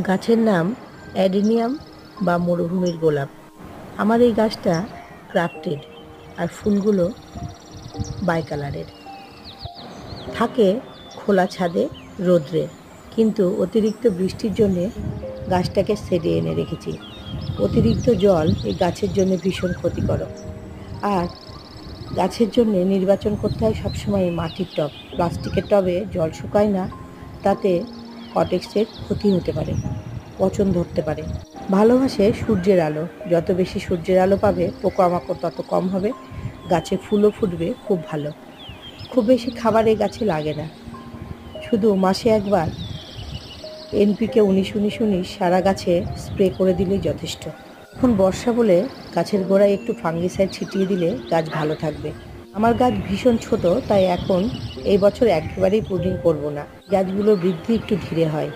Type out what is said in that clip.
গাছের নাম অ্যাডেনিয়াম বা মরুভূমির গোলাপ। আমার এই গাছটা ক্রাফটেড, আর ফুলগুলো বাই কালারের। থাকে খোলা ছাদে, রোদ্রে, কিন্তু অতিরিক্ত বৃষ্টির জন্যে গাছটাকে শেডে এনে রেখেছি। অতিরিক্ত জল এই গাছের জন্য ভীষণ ক্ষতিকারক। আর গাছের জন্য নির্বাচন করতে হয় সবসময় মাটির টব। প্লাস্টিকের টবে জল শুকায় না, তাতে কটেক্সের ক্ষতি হতে পারে, পচন ধরতে পারে। ভালোবাসে সূর্যের আলো। যত বেশি সূর্যের আলো পাবে, পোকামাকড় তত কম হবে, গাছে ফুলও ফুটবে খুব ভালো। খুব বেশি খাবার এই গাছে লাগে না, শুধু মাসে একবার এনপিকে 19-19-19 সারা গাছে স্প্রে করে দিলেই যথেষ্ট। এখন বর্ষা বলে গাছের গোড়ায় একটু ফাঙ্গিসাইড ছিটিয়ে দিলে গাছ ভালো থাকবে। আমার গাছ ভীষণ ছোট, তাই এখন এই বছর একেবারেই প্রুনিং করব না। গাছগুলোর বৃদ্ধি একটু ধীরে হয়।